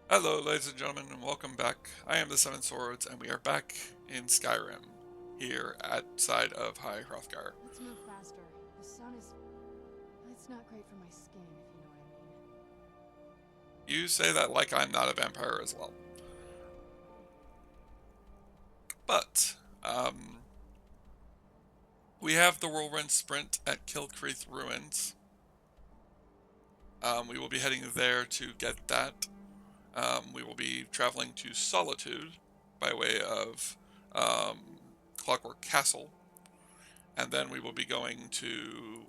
Hello, ladies and gentlemen, and welcome back. I am the Seven Swords, and we are back in Skyrim, here outside of High Hrothgar. Let's move faster. The sun is... It's not great for my skin, if you know what I mean. You say that like I'm not a vampire as well. But, we have the Whirlwind Sprint at Kilcreath Ruins. We will be heading there to get that. We will be traveling to Solitude by way of Clockwork Castle. And then we will be going to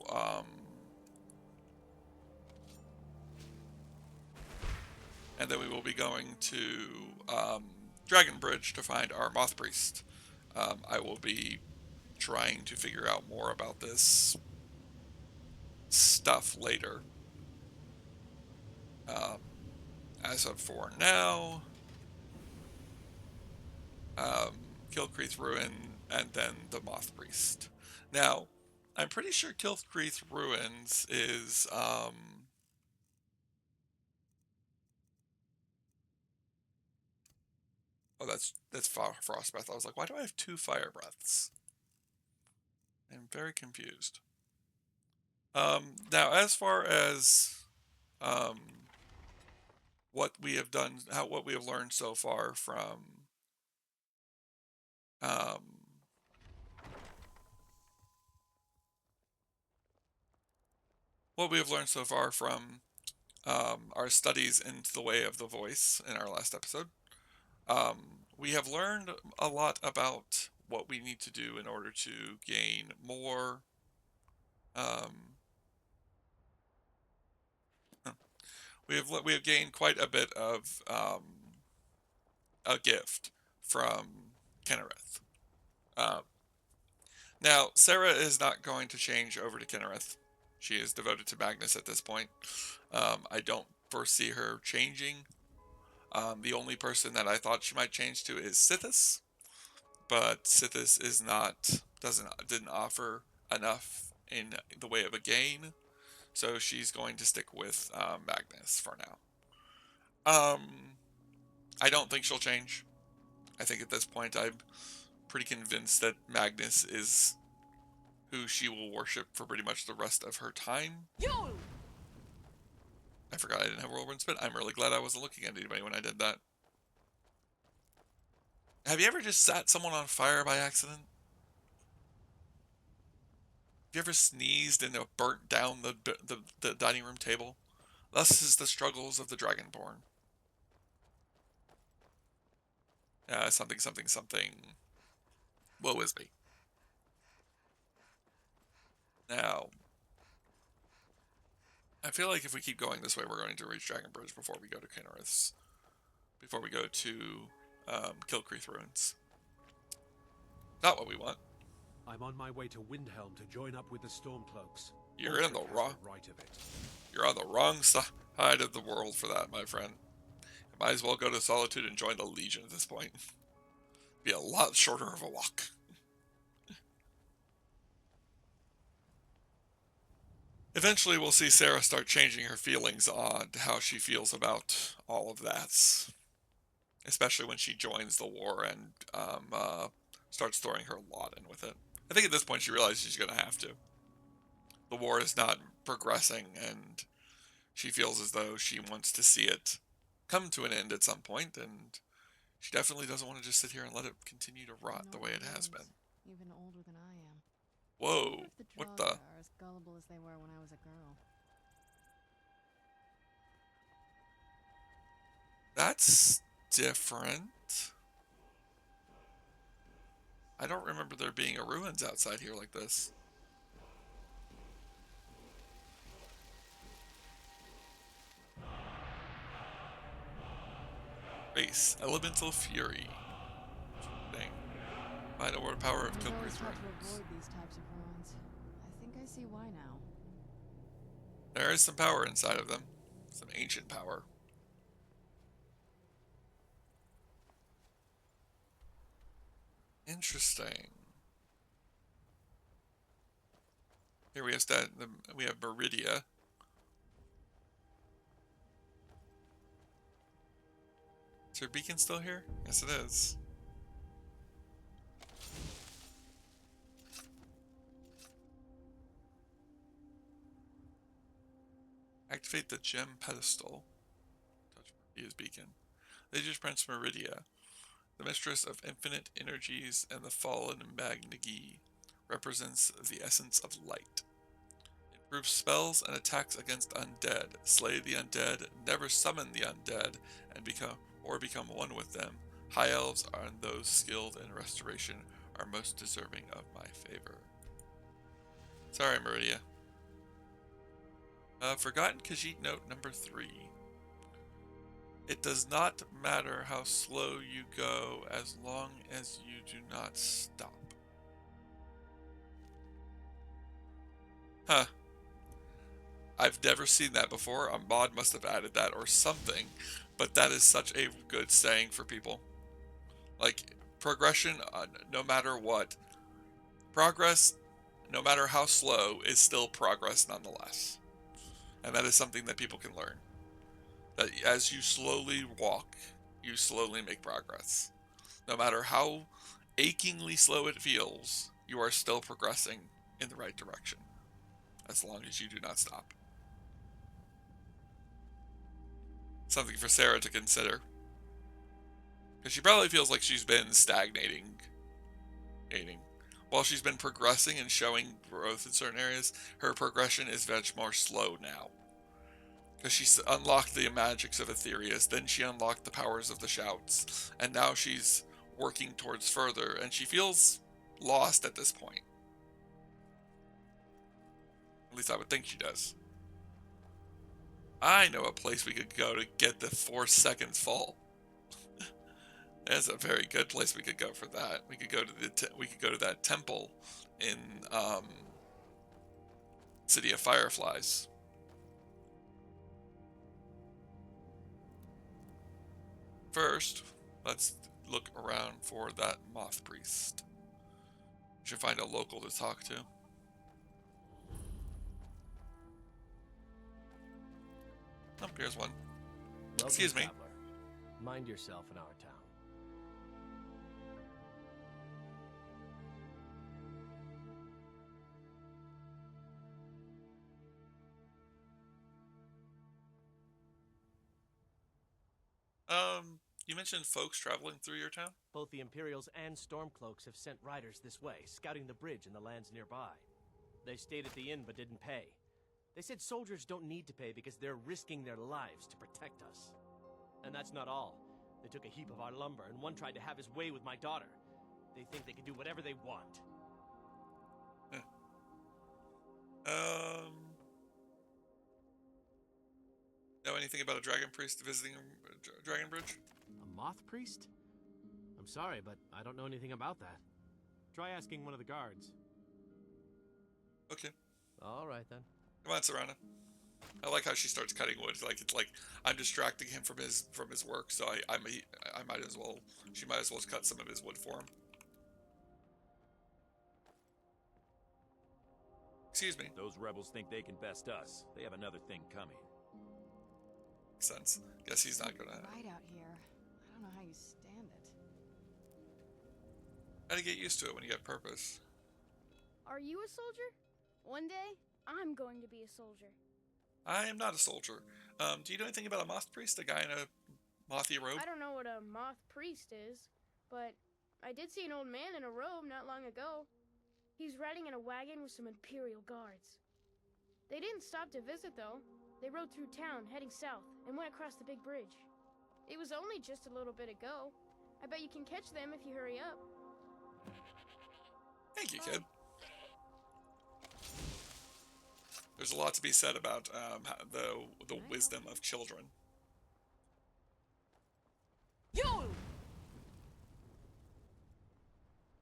Dragon Bridge to find our Moth Priest. I will be trying to figure out more about this stuff later. Um, as of for now, Kilcreath Ruin and then the Moth Priest. Now, I'm pretty sure Kilcreath Ruins is oh, that's Frostbreath. I was like, why do I have two fire breaths? I'm very confused. Now, as far as um, what we have done, what we have learned so far from um, what we have learned so far from our studies into the way of the voice in our last episode, we have learned a lot about what we need to do in order to gain more. Um, we have gained quite a bit of a gift from Kennereth. Um, Now, Sarra is not going to change over to Kinnereth. She is devoted to Magnus at this point. I don't foresee her changing. The only person that I thought she might change to is Sithis, but Sithis is not didn't offer enough in the way of a gain, so she's going to stick with Magnus for now. Um, I don't think she'll change. I think at this point I'm pretty convinced that Magnus is who she will worship for pretty much the rest of her time. Yo! I forgot I didn't have Whirlwind Spit. I'm really glad I wasn't looking at anybody when I did that. Have you ever just set someone on fire by accident? Have you ever sneezed and it burnt down the dining room table? Thus is the struggles of the Dragonborn. Something, something, something. Woe is me. Now, I feel like if we keep going this way, we're going to reach Dragon Bridge before we go to Kinnereth's. Before we go to Kilcreath Ruins. Not what we want. I'm on my way to Windhelm to join up with the Stormcloaks. You're in the Ulfric has wrong. the right of it. You're on the wrong side of the world for that, my friend. You might as well go to Solitude and join the Legion at this point. Be a lot shorter of a walk. Eventually, we'll see Sarra start changing her feelings on how she feels about all of that, especially when she joins the war and starts throwing her lot in with it. I think at this point she realizes she's going to have to. The war is not progressing, and she feels as though she wants to see it come to an end at some point, and she definitely doesn't want to just sit here and let it continue to rot the way it has been. Even older than I am. I Whoa, wonder if the what Draugr the? are as gullible as they were when I was a girl. That's different. I don't remember there being a ruins outside here like this. Base, Elemental Fury. Dang. Find over the power of I've always Kilcreath tried to Ruins. avoid these types of ruins. I think I see why now. There is some power inside of them. Some ancient power. Interesting. Here we have Meridia. Is her beacon still here? Yes, it is. Activate the gem pedestal. Touch Meridia's beacon. Lady Prince Meridia, the mistress of infinite energies and the fallen Magnigi, represents the essence of light. Improves spells and attacks against undead. Slay the undead, never summon the undead, and become one with them. High elves and those skilled in restoration are most deserving of my favor. Sorry, Meridia. Forgotten Khajiit note number 3. It does not matter how slow you go as long as you do not stop. Huh. I've never seen that before. A mod must have added that or something. But that is such a good saying for people. Like, progression, no matter what. Progress, no matter how slow, is still progress nonetheless. And that is something that people can learn. That as you slowly walk, you slowly make progress. No matter how achingly slow it feels, you are still progressing in the right direction. As long as you do not stop. Something for Sarra to consider. Because she probably feels like she's been stagnating. While she's been progressing and showing growth in certain areas, her progression is much more slow now. Because she's unlocked the magics of Aetherius, then she unlocked the powers of the shouts, and now she's working towards further, and she feels lost at this point. At least I would think she does. I know a place we could go to get the 4-second fall. That's a very good place we could go for that. We could go to that temple in City of Fireflies. First, let's look around for that moth priest. We should find a local to talk to. Oh, here's one. Welcome, Excuse me. traveler. Mind yourself in our town. You mentioned folks traveling through your town? Both the Imperials and Stormcloaks have sent riders this way, scouting the bridge and the lands nearby. They stayed at the inn but didn't pay. They said soldiers don't need to pay because they're risking their lives to protect us. And that's not all. They took a heap of our lumber, and one tried to have his way with my daughter. They think they can do whatever they want. Know anything about a dragon priest visiting Dragon Bridge? A moth priest? I'm sorry, but I don't know anything about that. Try asking one of the guards. Okay. All right, then. Come on, Serana. I like how she starts cutting wood. It's like I'm distracting him from his work, so I might as well. She might as well cut some of his wood for him. Excuse me. Those rebels think they can best us. They have another thing coming. Makes sense. Guess he's not gonna. Right out here. I don't know how you stand it. Gotta get used to it when you get purpose. Are you a soldier? One day, I'm going to be a soldier. I am not a soldier. Do you know anything about a moth priest? A guy in a mothy robe? I don't know what a moth priest is, but I did see an old man in a robe not long ago. He's riding in a wagon with some Imperial guards. They didn't stop to visit, though. They rode through town, heading south, and went across the big bridge. It was only just a little bit ago. I bet you can catch them if you hurry up. Thank you, kid. There's a lot to be said about the wisdom of children. You!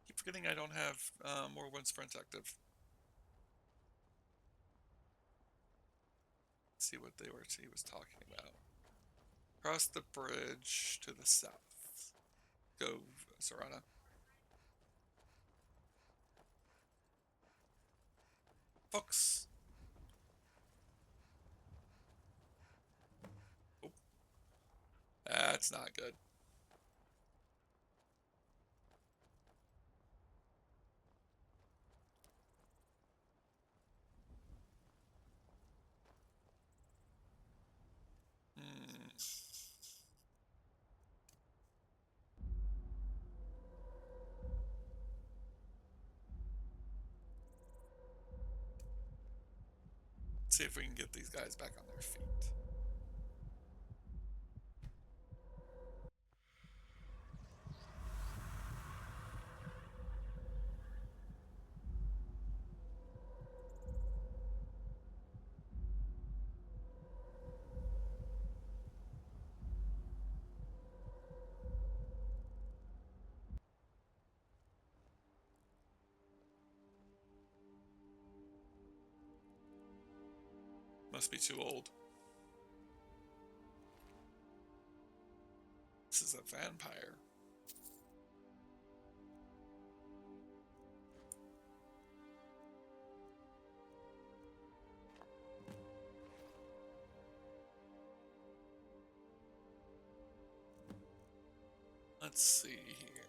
Keep forgetting I don't have more one sprint active. Let's see what he was talking about. Cross the bridge to the south. Go, Serana. Fox. Oh. That's not good. Let's see if we can get these guys back on their feet. Must be too old. This is a vampire. Let's see here.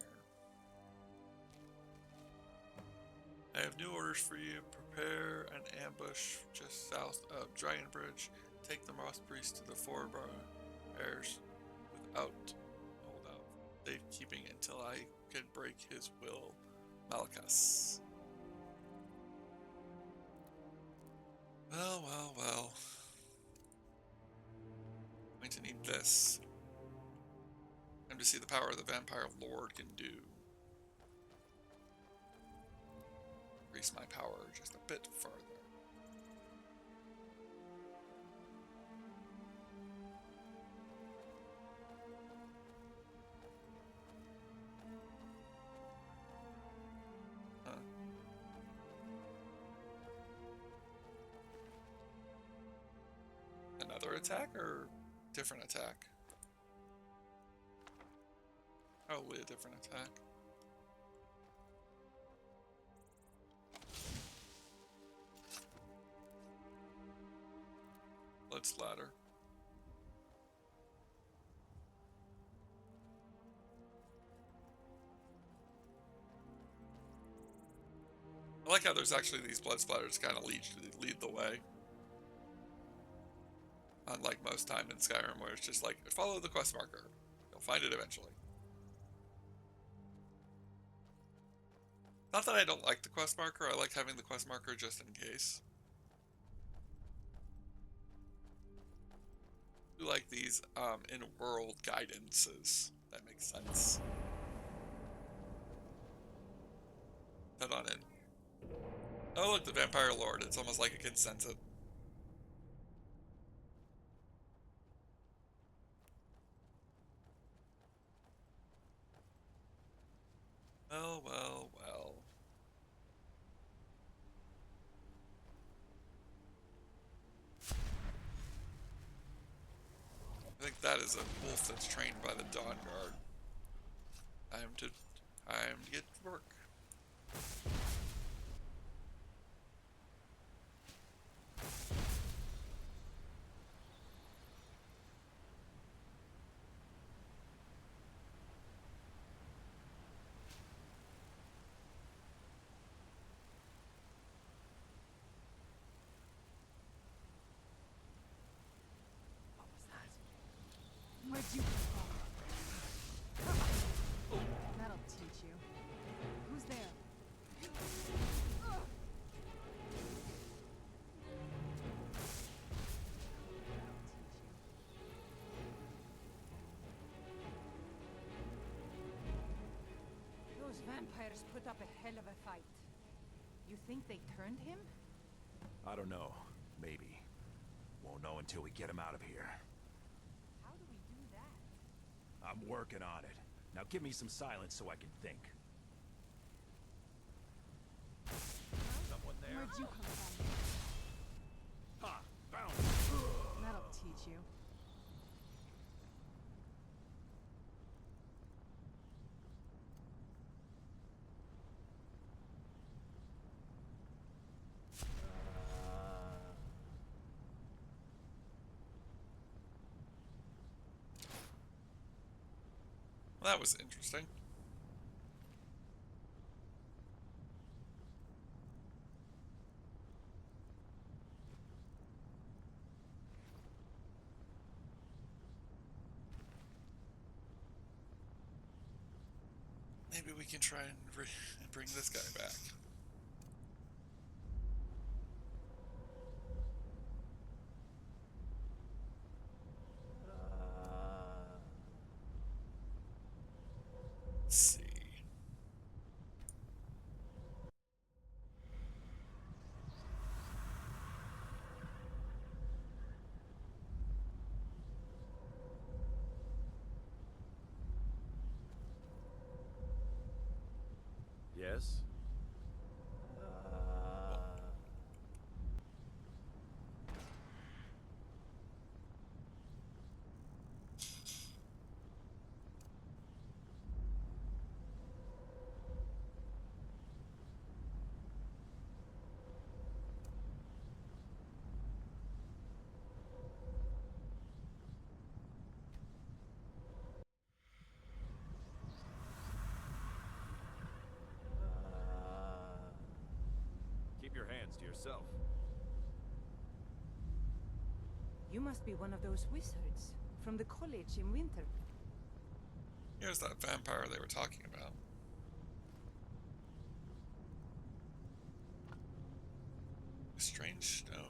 I have new orders for you. Prepare an ambush just south of Dragon Bridge. Take the Moss Priest to the Four Bears without hold out safekeeping until I can break his will. Malachus. Well, well, well. I'm going to need this. Time to see the power the Vampire Lord can do. Increase my power just a bit further. Huh. Another attack or different attack? Probably a different attack. Let's ladder. I like how there's actually these blood splatters kind of lead the way. Unlike most time in Skyrim where it's just like, follow the quest marker. You'll find it eventually. Not that I don't like the quest marker, I like having the quest marker just in case. I do like these in-world guidances. That makes sense. Head on in. Oh look, the Vampire Lord. It's almost like it can sense it. Well, well, well. I think that is a wolf that's trained by the Dawn Guard. Time to get to work. Where'd you come from? That'll teach you. Who's there? Those vampires put up a hell of a fight. You think they turned him? I don't know. Maybe. Won't know until we get him out of here. How do we do that? I'm working on it. Now give me some silence so I can think. Someone there? Where'd you come from? Ha! Found That'll teach you. Well, that was interesting. Maybe we can try and bring this guy back. guess. Keep your hands to yourself. You must be one of those wizards from the college in winter. Here's that vampire they were talking about. Strange stone.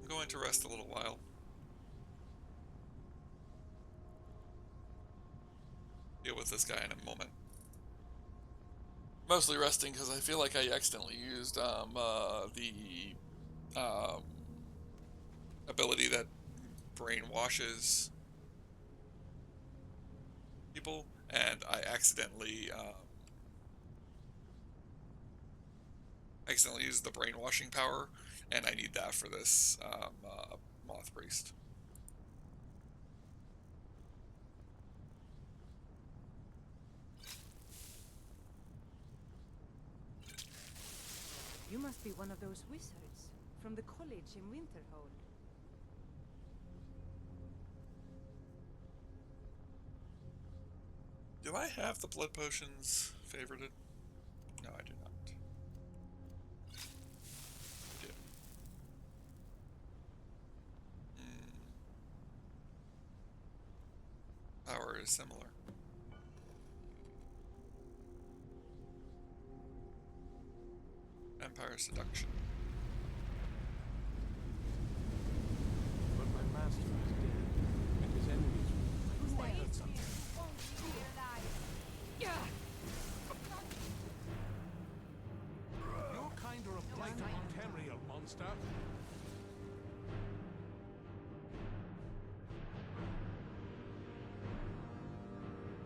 I'm going to rest a little while. Deal with this guy in a moment. Mostly resting because I feel like I accidentally used the ability that brainwashes people, and I accidentally used the brainwashing power, and I need that for this moth priest. You must be one of those wizards from the college in Winterhold. Do I have the blood potions favorited? No, I do not. I do. Power is similar. Empire seduction. But my master is dead, and his enemies will. I heard something. You're kinder a blight upon Tamriel, monster.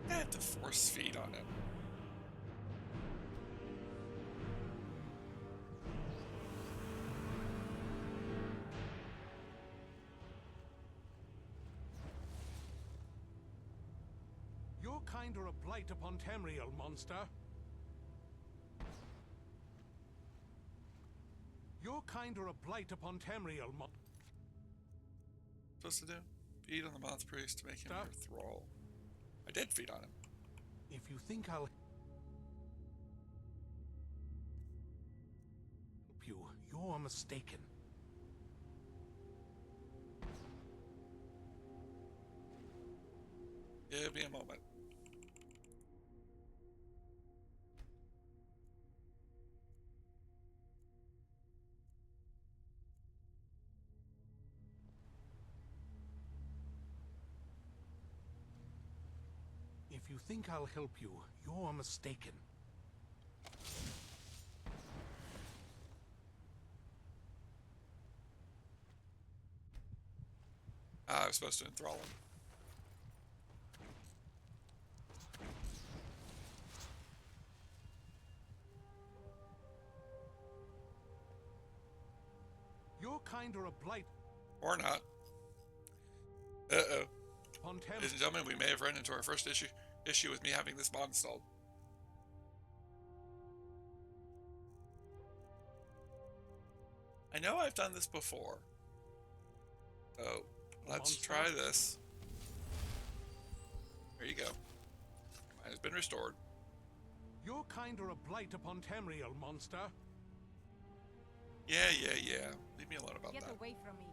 I have to force feed on him. You're kinder a blight upon Tamriel, monster. You're kinder a blight upon Tamriel, Supposed to do? Feed on the moth priest to make him your thrall. I did feed on him. If you think I'll help you, you're mistaken. Give me a moment. If you think I'll help you, you're mistaken. I was supposed to enthrall him. You're kinder a blight Or not. Uh-oh. upon Tamriel. Ladies and gentlemen, we may have run into our first issue with me having this mod installed. I know I've done this before. So, let's try this. There you go. Mine has been restored. You're kinder a blight upon Tamriel, monster. Yeah. Leave me alone about Get that. away from me.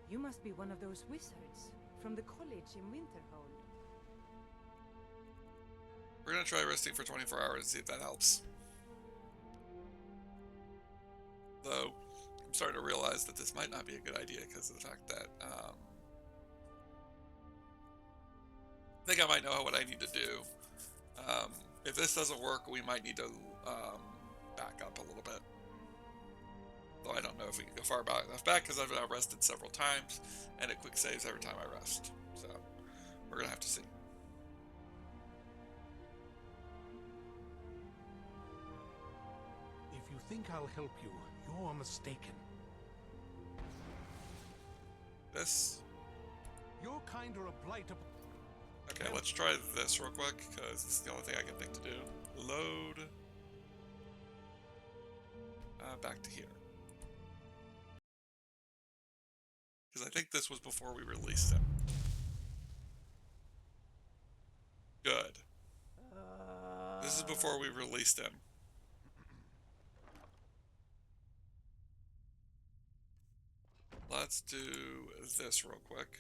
You must be one of those wizards from the college in Winterhold. We're gonna try resting for 24 hours and see if that helps. Though, I'm starting to realize that this might not be a good idea because of the fact that, I think I might know what I need to do. If this doesn't work, we might need to back up a little bit. Though I don't know if we can go far enough back because I've now rested several times, and it quick saves every time I rest. So we're gonna have to see. If you think I'll help you, you're mistaken. This. You're kind of a blight upon... Okay, let's try this real quick, because this is the only thing I can think to do. Load. Back to here. Because I think this was before we released him. Good. This is before we released him. Let's do this real quick.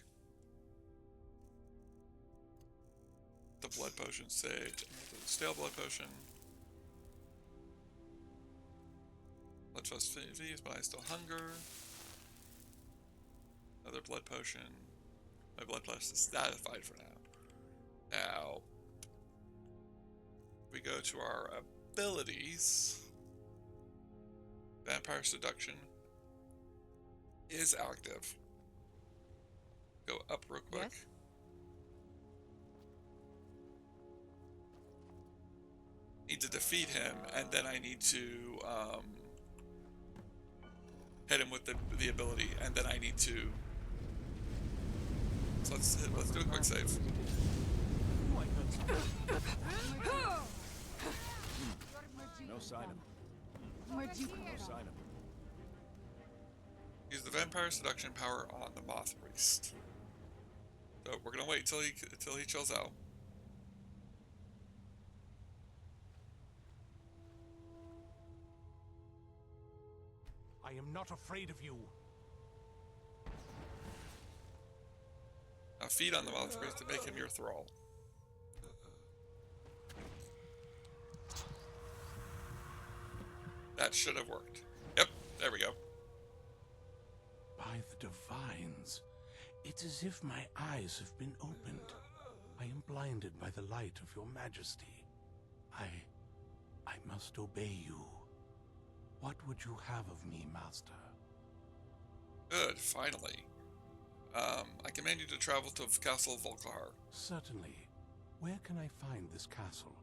The blood potion saved. The stale blood potion. Blood trust fees, but I still hunger. Another blood potion. My blood plus is satisfied for now. Now, we go to our abilities. Vampire Seduction is active. Go up real quick. Yes? Need to defeat him, and then I need to hit him with the ability, and then I need to. So let's do a quick save. No sign of him. Where'd you No sign of him. Use the vampire seduction power on the moth priest. So we're gonna wait till he chills out. I am not afraid of you. Now feed on the moth priest to make him your thrall. That should have worked. Yep, there we go. By the divines, it's as if my eyes have been opened. I am blinded by the light of your majesty. I must obey you. What would you have of me, master? Good, finally. I command you to travel to Castle Volkar. Certainly. Where can I find this castle?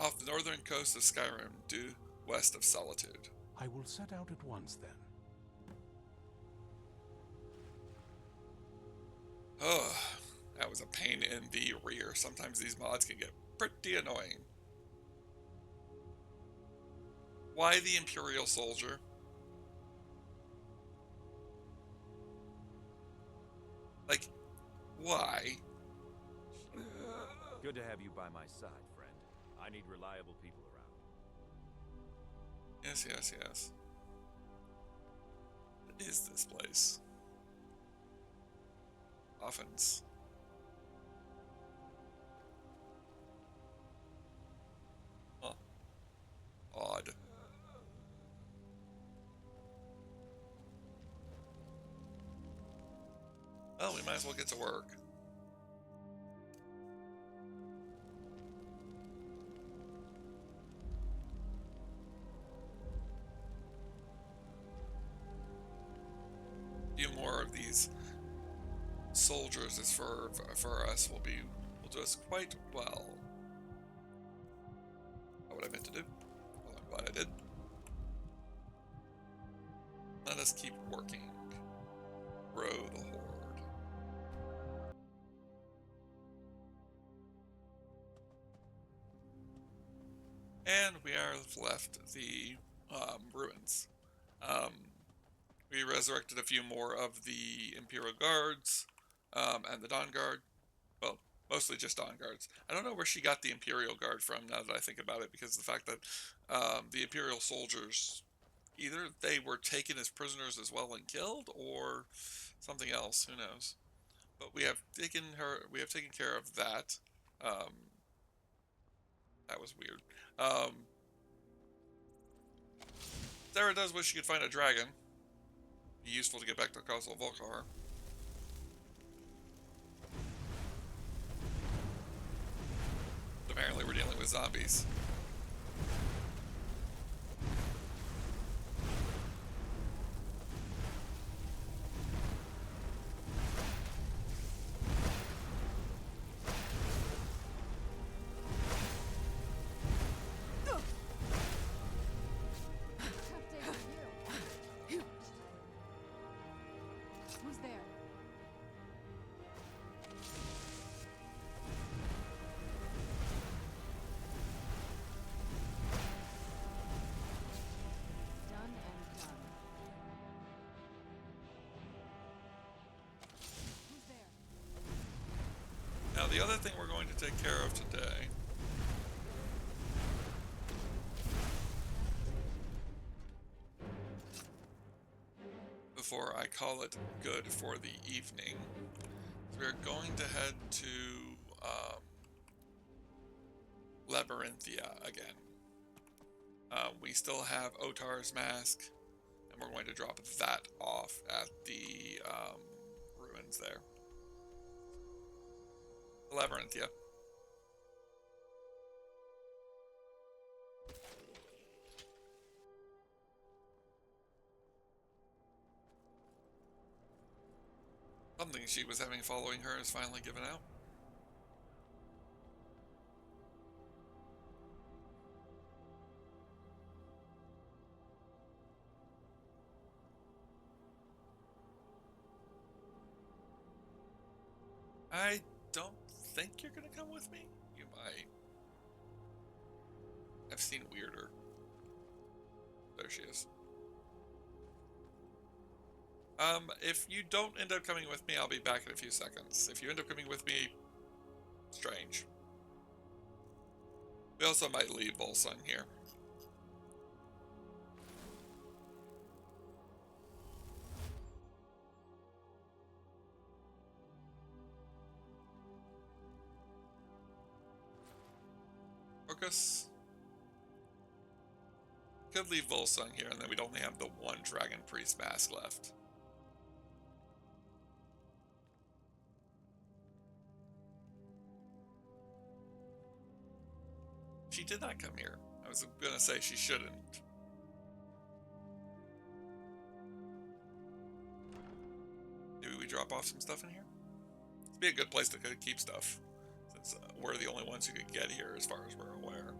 Off the northern coast of Skyrim, due west of Solitude. I will set out at once then. Ugh, that was a pain in the rear. Sometimes these mods can get pretty annoying. Why the Imperial Soldier? Like, why? Good to have you by my side, friend. I need reliable people around. Yes, yes, yes. What is this place? Muffins. Huh. Odd. Well, we might as well get to work. A few more of these soldiers is for us will do us quite well. Not what I meant to do. Well, I'm glad I did. Let us keep working. Grow the horde. And we are left the ruins. We resurrected a few more of the Imperial Guards and the Dawn Guard. Well, mostly just Dawn Guards. I don't know where she got the Imperial Guard from now that I think about it, because of the fact that the Imperial soldiers, either they were taken as prisoners as well and killed, or something else. Who knows? But we have taken care of that. That was weird. Sarah does wish she could find a dragon. Be useful to get back to Castle Volkar. Apparently we're dealing with zombies. Tough day for you. Who's there? Done and done. Who's there? Now the other thing we're going to take care of today before I call it good for the evening, we're going to head to Labyrinthia again. We still have Otar's mask, and we're going to drop that off at the ruins there. Labyrinthia. Something she was having following her is finally given out. I don't think you're gonna come with me. You might. I've seen weirder. There she is. If you don't end up coming with me, I'll be back in a few seconds. If you end up coming with me, strange. We also might leave Volsung here. Focus. Could leave Volsung here, and then we'd only have the one Dragon Priest mask left. She did not come here. I was gonna say she shouldn't. Maybe we drop off some stuff in here? It'd be a good place to keep stuff, since we're the only ones who could get here as far as we're aware.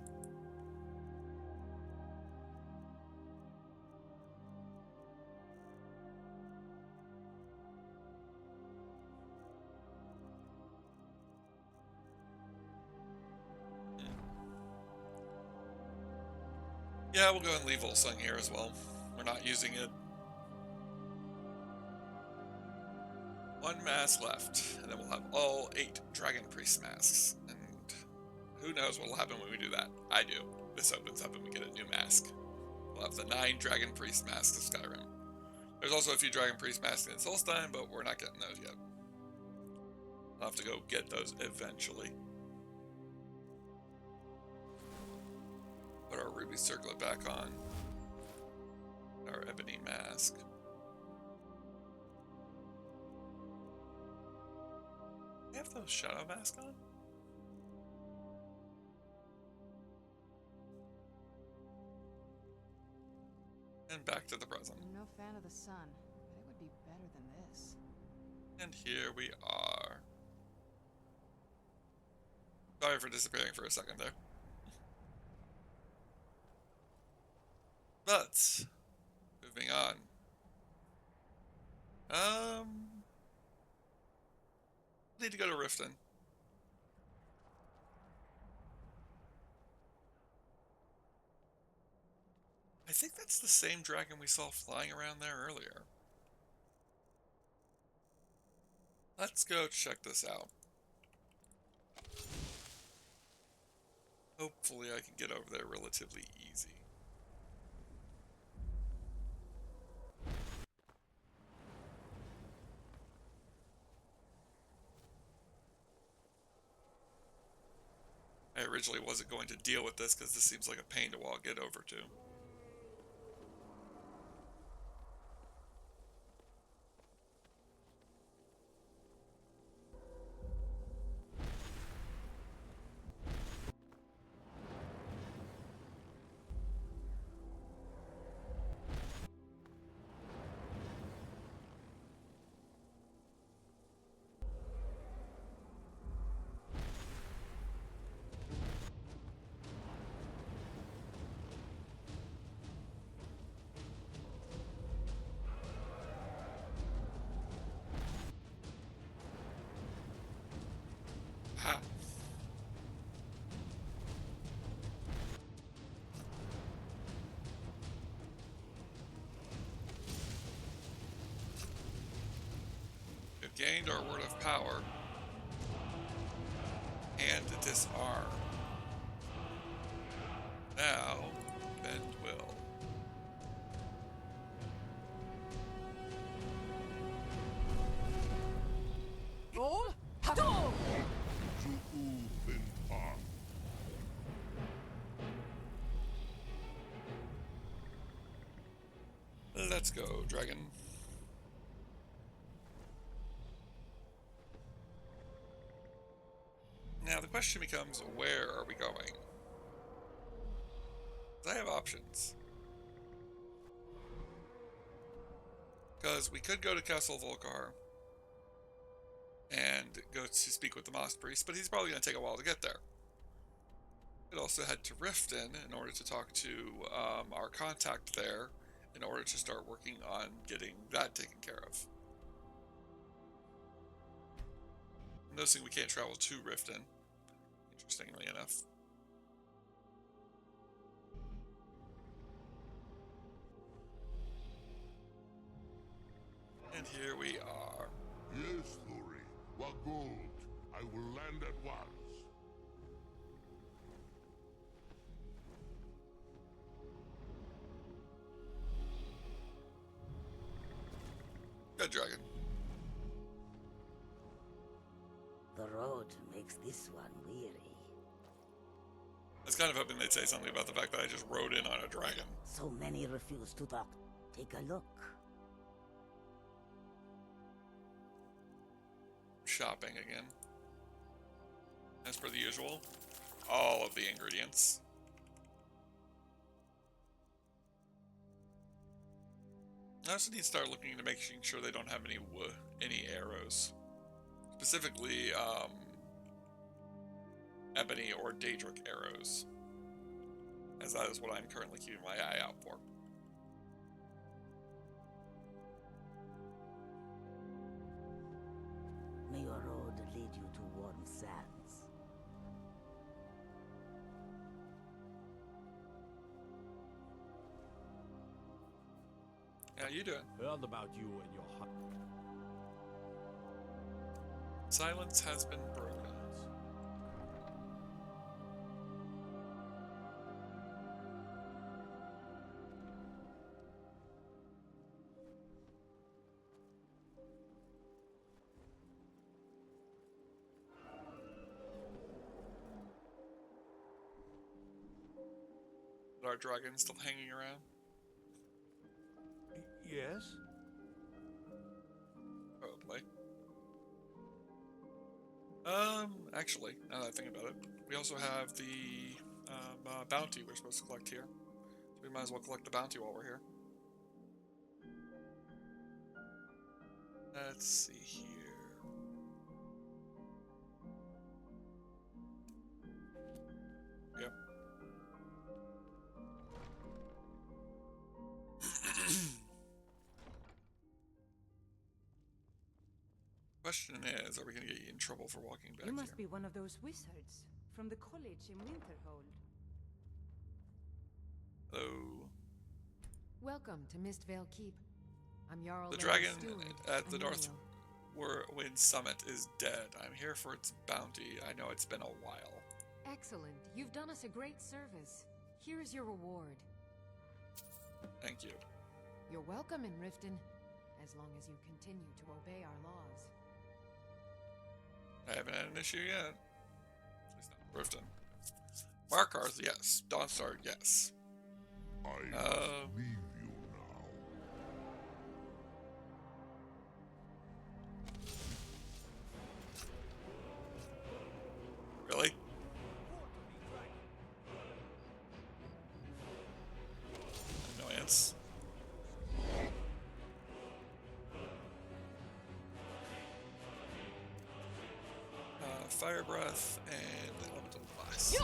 Yeah, we'll go and leave Volsung here as well. We're not using it. One mask left, and then we'll have all 8 Dragon Priest masks. And who knows what will happen when we do that? I do. This opens up and we get a new mask. We'll have the 9 Dragon Priest masks of Skyrim. There's also a few Dragon Priest masks in Solstheim, but we're not getting those yet. I'll have to go get those eventually. Put our ruby circlet back on. Our ebony mask. We have those shadow masks on? And back to the present. I'm no fan of the sun, but it would be better than this. And here we are. Sorry for disappearing for a second there. But, moving on. Need to go to Riften. I think that's the same dragon we saw flying around there earlier. Let's go check this out. Hopefully I can get over there relatively easy. I originally wasn't going to deal with this because this seems like a pain to get over to. gained our word of power and disarm. Now, bend will. Roll. Go. Let's go, dragon. Now the question becomes, where are we going? I have options. Because we could go to Castle Volcar and go to speak with the Moss Priest, but he's probably going to take a while to get there. We could also head to Riften in order to talk to our contact there in order to start working on getting that taken care of. I'm noticing we can't travel to Riften, interestingly enough. And here we are. Yes, Thori. What gold? I will land at once. Good dragon. The road makes this one weary. I was kind of hoping they'd say something about the fact that I just rode in on a dragon. So many refuse to talk. Take a look. Shopping again. As per the usual. All of the ingredients. I also need to start looking into making sure they don't have any arrows. Specifically, ebony or daedric arrows. As that is what I'm currently keeping my eye out for. May your road lead you to warm sands. How you doing? Heard about you and your hut. Silence has been broken. Are our dragons still hanging around? Yes? Probably. Actually, now that I think about it, we also have the bounty we're supposed to collect here. So we might as well collect the bounty while we're here. Let's see here. Yep. Question is, are we going to get you in trouble for walking back You must here? be one of those wizards from the college in Winterhold. Hello. Welcome to Mistvale Keep. I'm Jarl The Lady dragon Steward, at the Emilio. Wind Summit is dead. I'm here for its bounty. I know it's been a while. Excellent. You've done us a great service. Here is your reward. Thank you. You're welcome in Riften, as long as you continue to obey our laws. I haven't had an issue yet. At least not Riften. Markarth, yes. Dawnstar, yes. I must leave you now. Really? Annoyance. Fire breath and elemental blast. Is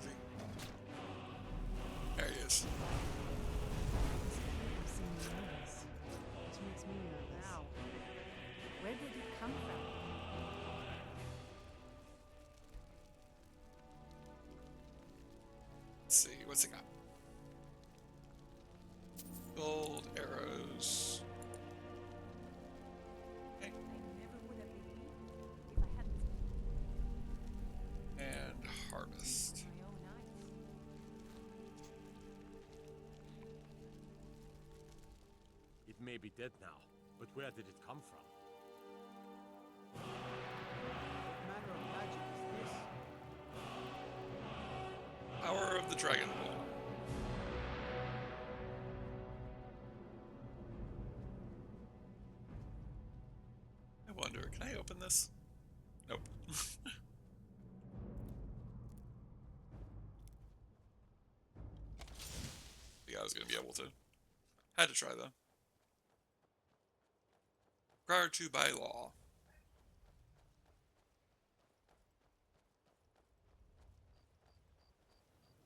he? is. I've seen you nervous, which makes me nervous. Now, where did it come from? Let's see, what's it got? Gold arrows. Okay. I never would have believed if I hadn't seen And harvest. my own eyes. It may be dead now, but where did it come from? What manner of magic is this? Power of the Dragon Ball. I wonder, can I open this? Nope. Yeah, I was gonna be able to. Had to try though. Prior to by law.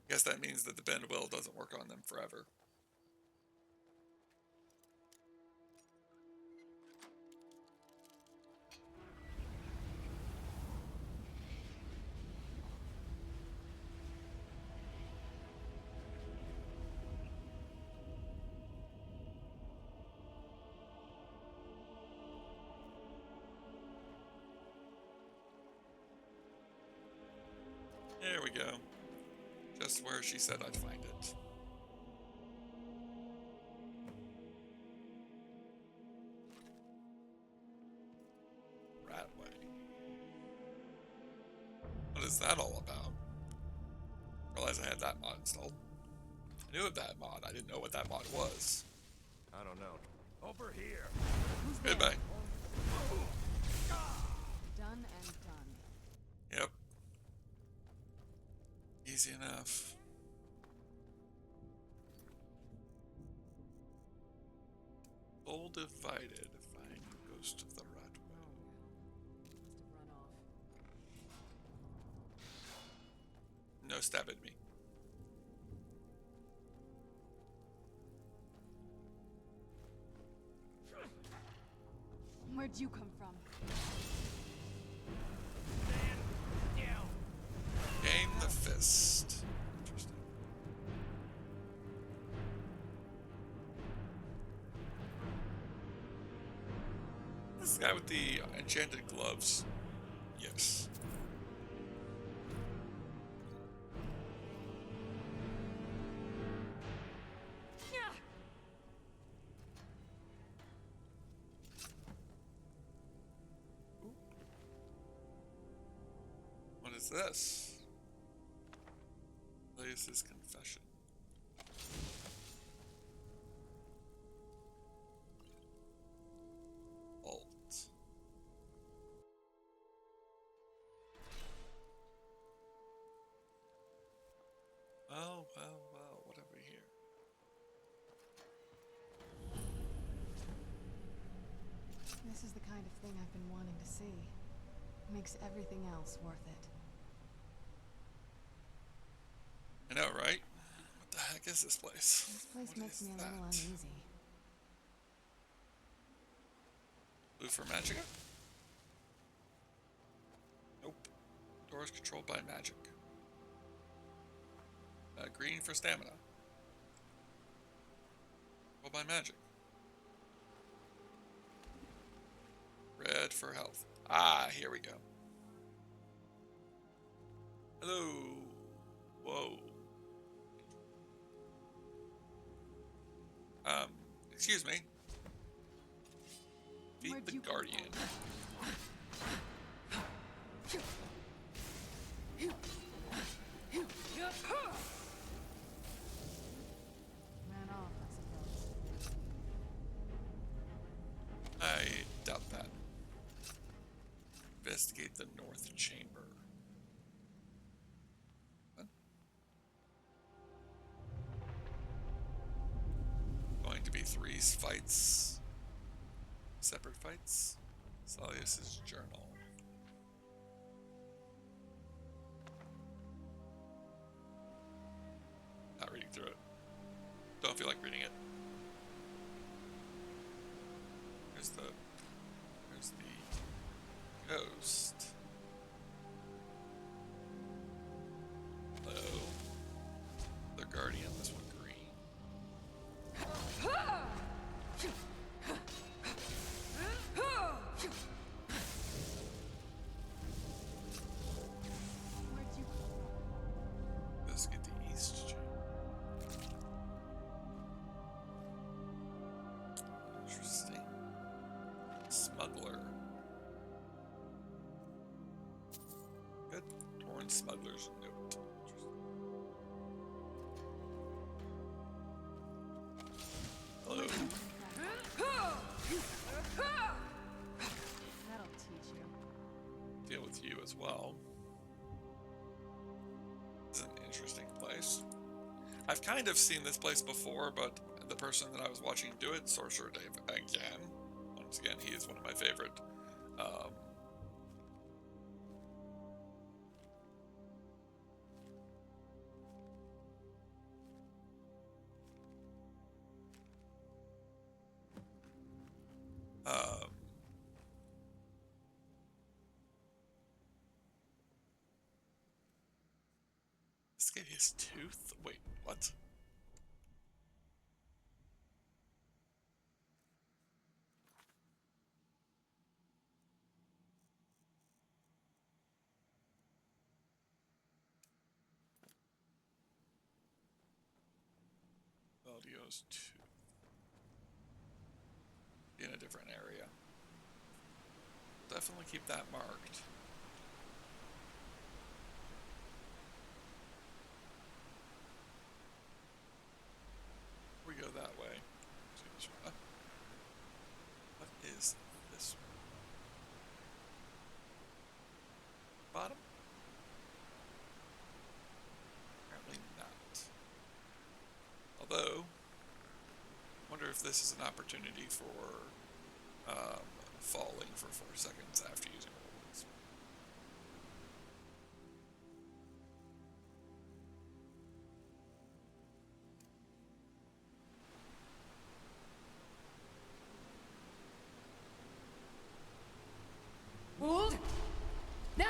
Guess that means that the bend will doesn't work on them forever. There we go. Just where she said I'd find it. Ratway. What is that all about? Realized I had that mod installed. I knew of that mod. I didn't know what that mod was. I don't know. Over here. Who's there? Goodbye. Done and done. Yep. Easy enough. All divided. Find the ghost of the Ratway. Must have run off. No stab at me. Where'd you come from? Gain the fist. Interesting. This guy with the enchanted gloves. Yes. What is this? Lace's confession. Alt. Well, what have we here? This is the kind of thing I've been wanting to see. Makes everything else worth it. I know, right? What the heck is this place? This place What makes is me a that? little uneasy. Blue for magic? Nope. Door is controlled by magic. Green for stamina. Controlled by magic. Red for health. Ah, here we go. Hello. Whoa. Excuse me. Feed Where'd the you come Guardian. Ran off, I suppose. I doubt that. Investigate the North Chamber. What? Going to be 3 fights. Separate fights. Salius's journal. Not reading through it. don't feel like reading it. There's the ghost. Hello. The guardian, this one green. Let's get the east chain. Interesting. Smuggler. Good. Torn smuggler's note. Hello. That'll teach you. Deal with you as well. This is an interesting place. I've kind of seen this place before, but the person that I was watching do it, Sorcerer Dave, again. Once again, he is one of my favorite. Um, this gave his tooth? Wait, what? Audio's tooth. In a different area. Definitely keep that marked. We go that way. What is this? Bottom? Apparently not. Although, I wonder if this is an opportunity for falling for 4 seconds after using rolls. Hold! Now!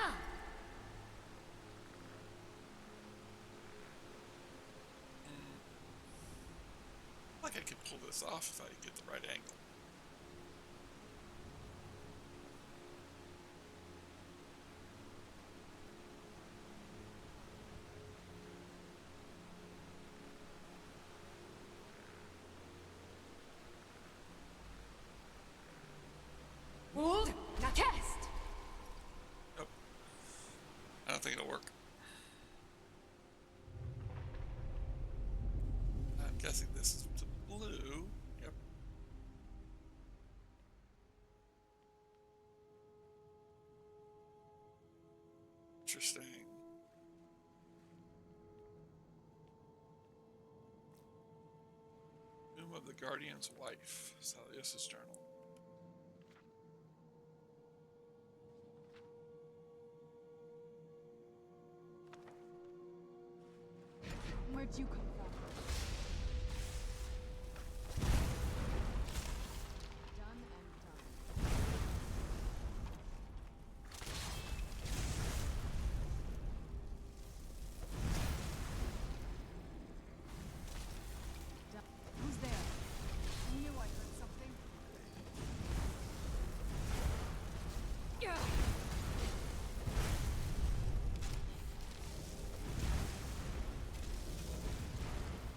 Like I could pull this off if I get the right angle. Hold! Now cast! Nope. I don't think it'll work. I'm guessing this is the blue. Yep. Interesting. Tomb of the Guardian's wife. Salius's journal. Where'd you come from? Done and done. Who's there? I knew I heard something. Yeah!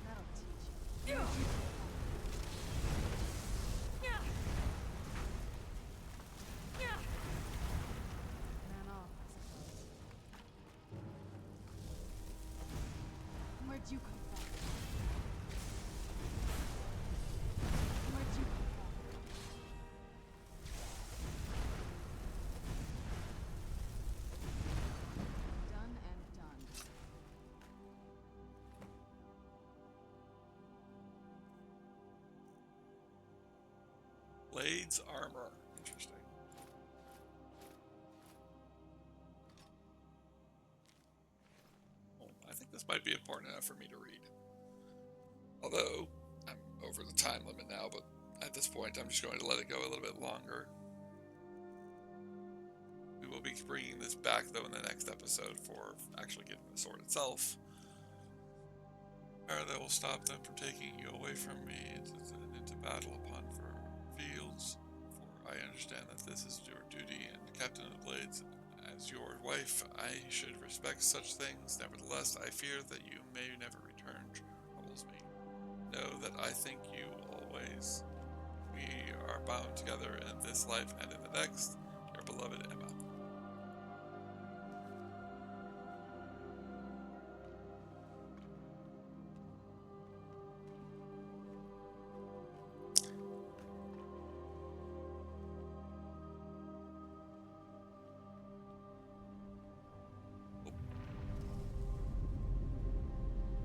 That'll teach you. Yeah! Yeah! Yeah! Man off, I suppose. Where'd you come from? Where'd you come from? Done and done. Blades armor. Interesting. Oh, I think this might be important enough for me to read. Although, over the time limit now, but at this point I'm just going to let it go a little bit longer. We will be bringing this back though in the next episode for actually getting the sword itself. Or that will stop them from taking you away from me into battle upon fields. For I understand that this is your duty, and Captain of the Blades, as your wife, I should respect such things. Nevertheless, I fear that you may never return. Troubles me. Know that I think you always. We are bound together in this life and in the next. Your beloved Emma.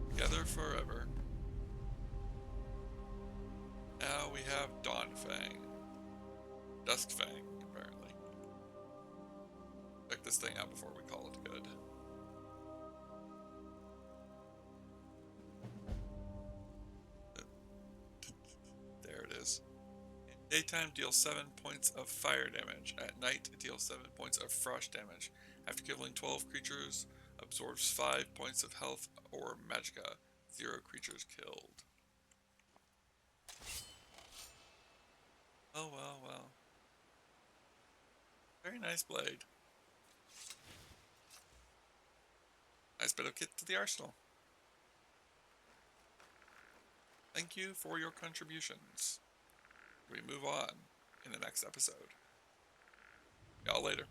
Together forever. Now we have Dawnfang. Duskfang, apparently. Check this thing out before we call it good. There it is. In daytime, deal 7 points of fire damage. At night, it deals 7 points of frost damage. After killing 12 creatures, absorbs 5 points of health or magicka. 0 creatures killed. Oh, well, well. Very nice blade. Nice bit of kit to the arsenal. Thank you for your contributions. We move on in the next episode. Y'all later.